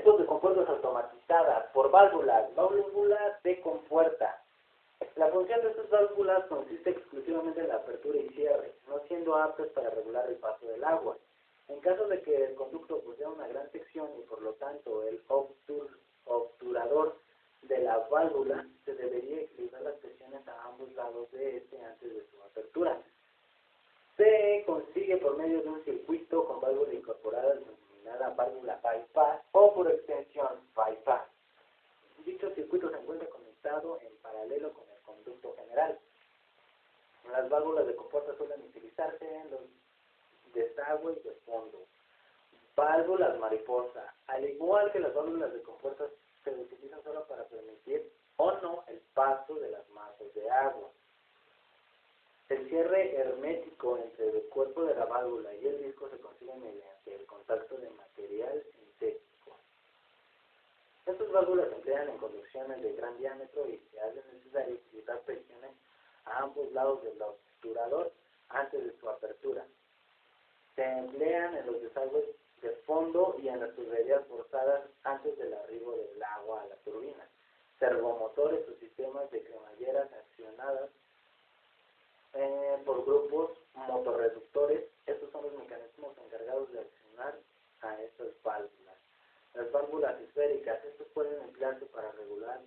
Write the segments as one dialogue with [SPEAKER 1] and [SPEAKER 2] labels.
[SPEAKER 1] tipos de compuertas automatizadas por válvulas. Válvula de compuerta. La función de estas válvulas consiste exclusivamente en la apertura y cierre, no siendo aptas para regular el paso del agua. En caso de que el conducto posea una gran sección y por lo tanto el obturador de la válvula, se debería equilibrar las presiones a ambos lados de este antes de su apertura. Se consigue por medio de un circuito con válvula incorporada denominada válvula bypass o por extensión bypass. Dicho circuito se encuentra conectado en paralelo con el conducto general. Las válvulas de compuerta suelen utilizarse en los desagües de fondo. Válvulas mariposa. Al igual que las válvulas de compuerta, se utilizan solo para permitir o no el paso de las masas de agua. El cierre hermético entre el cuerpo de la válvula y el disco se consigue mediante el contacto de material sintético. Estas válvulas se emplean en conducciones de gran diámetro y se hace necesario equilibrar presiones a ambos lados del obturador antes de su apertura. Se emplean en los desagües de fondo y en las tuberías forzadas antes del arribo del agua a la turbina. Servomotores o sistemas de cremalleras accionadas por grupos motorreductores. Estos son los mecanismos encargados de accionar a estas válvulas. Las válvulas esféricas, estos pueden emplearse para regular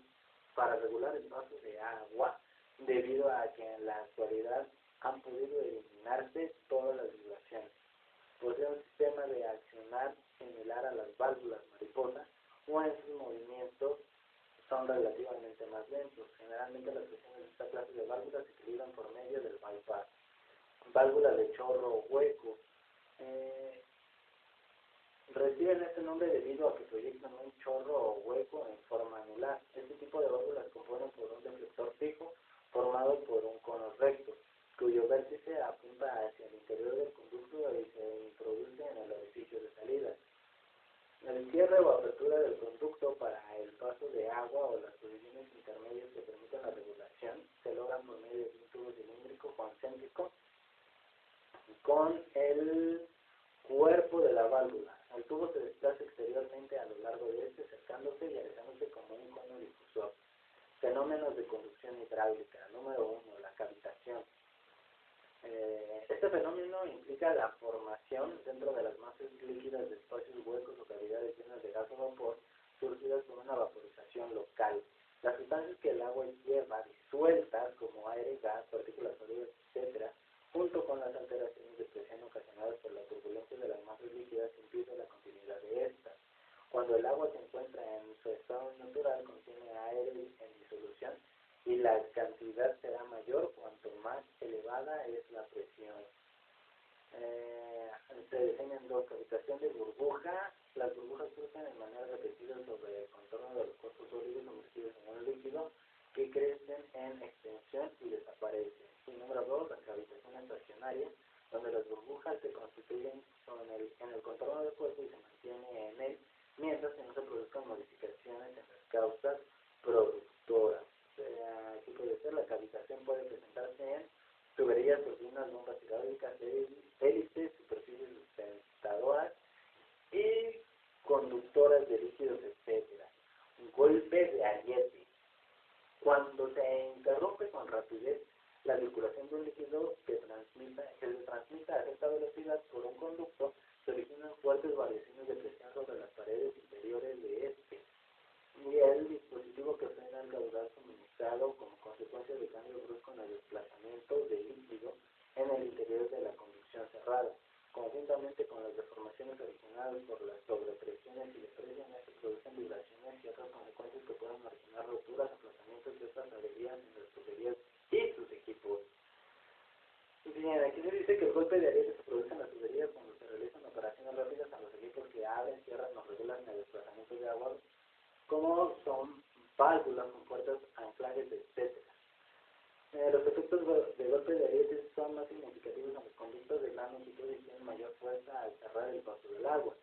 [SPEAKER 1] el paso de agua, debido a que en la actualidad han podido eliminarse todas las vibraciones. Posee un sistema de accionar similar a las válvulas mariposa, o en sus movimientos son relativamente más lentos. Generalmente las presiones de esta clase de válvulas se equilibran por medio del bypass. Válvulas de chorro hueco. Reciben este nombre debido a que proyectan un chorro o hueco en forma anular. Este tipo de válvulas componen por un deflector fijo formado por un cono recto, cuyo vértice apunta hacia el interior del conducto y se introduce en el orificio de salida. El cierre o apertura del conducto para el paso de agua o las posiciones intermedias que permiten la regulación se logran por medio de un tubo cilíndrico concéntrico con el cuerpo de la válvula. El tubo se desplaza exteriormente a lo largo de este, acercándose y alejándose como un cono difusor. Fenómenos de conducción hidráulica. Número 1. La cavitación. Este fenómeno implica la formación dentro de las masas líquidas de espacios huecos o cavidades llenas de gas o vapor surgidas por una vaporización local. Las sustancias que el agua lleva disueltas, como aire, gas, partículas sólidas, etc., junto con las alteraciones de presión ocasionadas por la turbulencia de las masas líquidas, impide la continuidad de estas. Cuando el agua se encuentra en su estado natural, contiene aire en disolución y la cantidad será mayor cuanto más elevada es la presión. Se diseñan dos: cavitación de burbuja. Las burbujas surgen de manera repetida sobre el contorno de los cuerpos sólidos sumergidos en un líquido que crecen en extensión y desaparecen. Y número 2, la cavitación estacionaria, donde las burbujas se constituyen en el contorno del cuerpo y se mantiene en él, mientras que no se produzcan modificaciones en las causas productoras. Aquí puede ser, la cavitación puede presentarse en tuberías, turbinas, bombas hidráulicas, hélices, superficies sustentadoras y conductoras de líquidos, etc. Golpe de ariete. Cuando se interrumpe con rapidez la circulación de un líquido que se transmita a cierta velocidad por un conducto, se originan fuertes variaciones de presión sobre las paredes interiores de este, y el dispositivo que frena el caudal suministrado como consecuencia de cambio brusco en el desplazamiento del líquido en el interior de la conducción cerrada. Conjuntamente con las deformaciones originadas por las sobrepresiones y depresiones, se producen vibraciones y otras consecuencias que pueden originar roturas, aplastamientos y otras averías en las tuberías y sus equipos. Bien, aquí se dice que el golpe de ariete se produce en las tuberías cuando se realizan operaciones rápidas a los equipos que abren, cierran o regulan el desplazamiento de agua, como son válvulas, compuertas, anclajes, etc. Los efectos de golpe de ariete son más significativos en los conductos de gran longitud y tienen mayor fuerza al cerrar el paso del agua.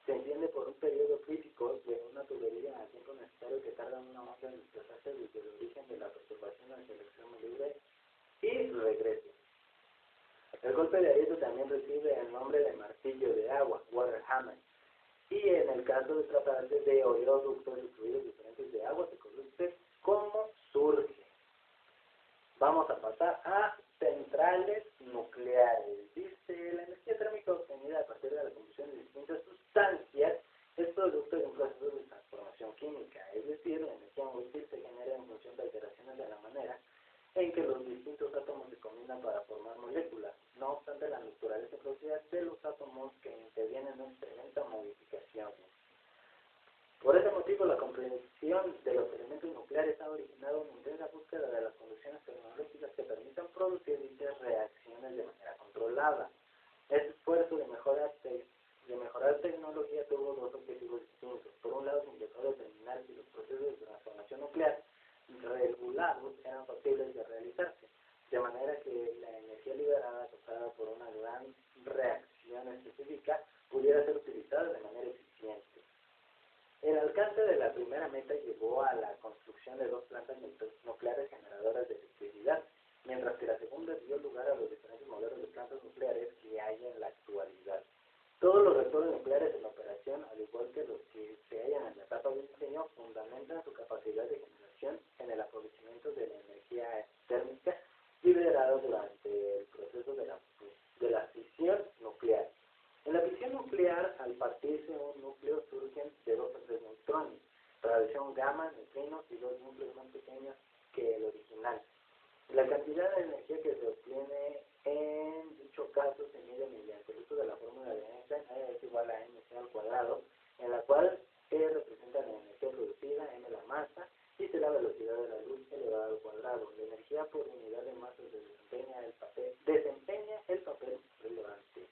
[SPEAKER 1] Se entiende por un periodo crítico de una tubería al tiempo necesario que tarda una onda en desplazarse desde el origen de la perturbación hacia el extremo libre y regrese. El golpe de ariete también recibe el nombre de martillo de agua, water hammer, y en el caso de tratarse de oleoductos y fluidos diferentes de agua se conoce como surge. Vamos a pasar a centrales nucleares. Dice, la energía térmica obtenida a partir de la combustión de distintas sustancias es producto de un proceso de transformación química, es decir, la energía útil se genera en función de alteraciones de la manera en que los distintos átomos se combinan para formar moléculas. No obstante, la naturaleza propia de los átomos que intervienen no experimenta modificaciones. Por ese motivo, la comprensión de los elementos nucleares ha originado una intensa búsqueda de las condiciones tecnológicas que permitan producir dichas reacciones de manera controlada. Este esfuerzo de mejorar tecnología tuvo dos objetivos distintos. Por un lado, se intentó determinar si los procesos de transformación nuclear regulados eran factibles de realizarse, de manera que la energía liberada causada por una gran reacción específica pudiera ser utilizada de manera eficiente. El alcance de la primera meta llevó a la construcción de 2 plantas nucleares generadoras de electricidad, mientras que la segunda dio lugar a los diferentes modelos de plantas nucleares que hay en la actualidad. Todos los reactores nucleares en operación, al igual que los que se hallan en la etapa de diseño, fundamentan su capacidad de generación en el aprovechamiento de la energía térmica liberada durante el proceso de la fisión nuclear. En la fisión nuclear, al partirse un núcleo, surgen de 2 a 3 neutrones, radiación gamma, neutrinos y 2 núcleos más pequeños que el original. La cantidad de energía que se obtiene en dicho caso se mide mediante el uso de la fórmula de Einstein, E es igual a mc al cuadrado, en la cual E representa la energía producida, m la masa, y C la velocidad de la luz elevada al cuadrado. La energía por unidad de masa desempeña el papel relevante.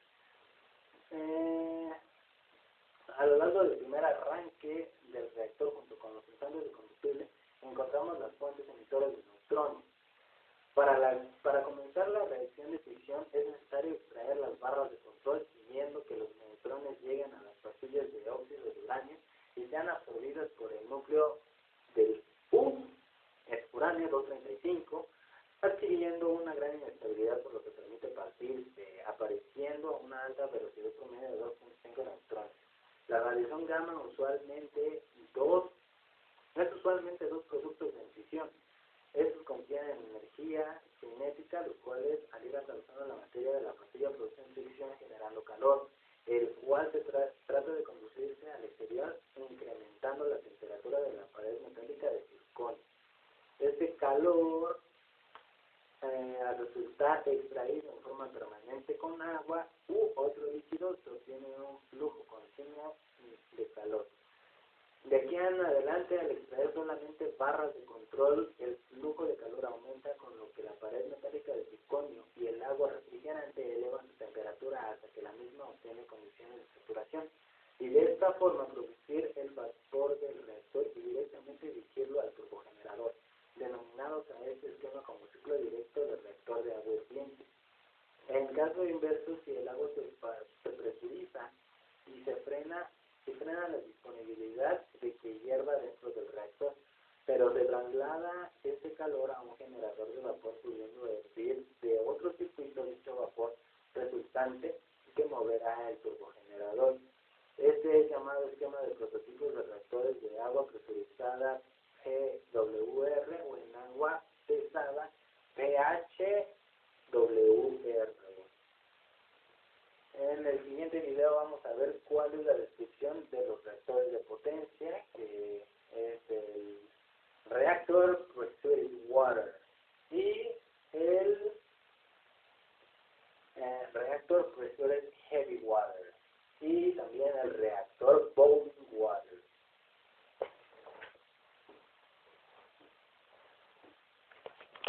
[SPEAKER 1] A lo largo del primer arranque del reactor junto con los ensambles de combustible encontramos las fuentes emitoras de neutrones. Para comenzar la reacción de fisión es necesario extraer las barras de control siguiendo que los neutrones lleguen a las pastillas de óxido de uranio y sean absorbidas por el núcleo del uranio 235, adquiriendo una gran inestabilidad por lo que permite partirse, apareciendo a una alta velocidad promedio de 2.5 neutrones. La radiación gamma es usualmente dos productos de fisión. Estos contienen energía cinética, los cuales al ir atravesando la materia de la pastilla producen fricción generando calor, el cual se trata de conducirse al exterior incrementando la temperatura de la pared metálica de circonio. Este calor al resultar extraído en forma permanente con agua u otro líquido se obtiene un flujo continuo de calor. De aquí en adelante, al extraer solamente barras de control, el flujo de calor aumenta, con lo que la pared metálica de circonio y el agua refrigerante elevan su temperatura hasta que la misma obtiene condiciones de saturación, y de esta forma producir el vapor del reactor y directamente dirigirlo al turbogenerador, denominados a este esquema como ciclo directo del reactor de agua hirviente. En caso inverso, si el agua se presuriza y se frena la disponibilidad de que hierva dentro del reactor, pero se traslada este calor a un generador de vapor pudiendo hervir de otro circuito dicho vapor resultante que moverá el turbogenerador. Este es llamado esquema de prototipos de reactores de agua presurizada PWR o en agua pesada PHWR. En el siguiente video vamos a ver cuál es la descripción de los reactores de potencia, que es el Reactor Pressurized Water y el Reactor Pressurized Heavy Water y también el Reactor Boiling Water.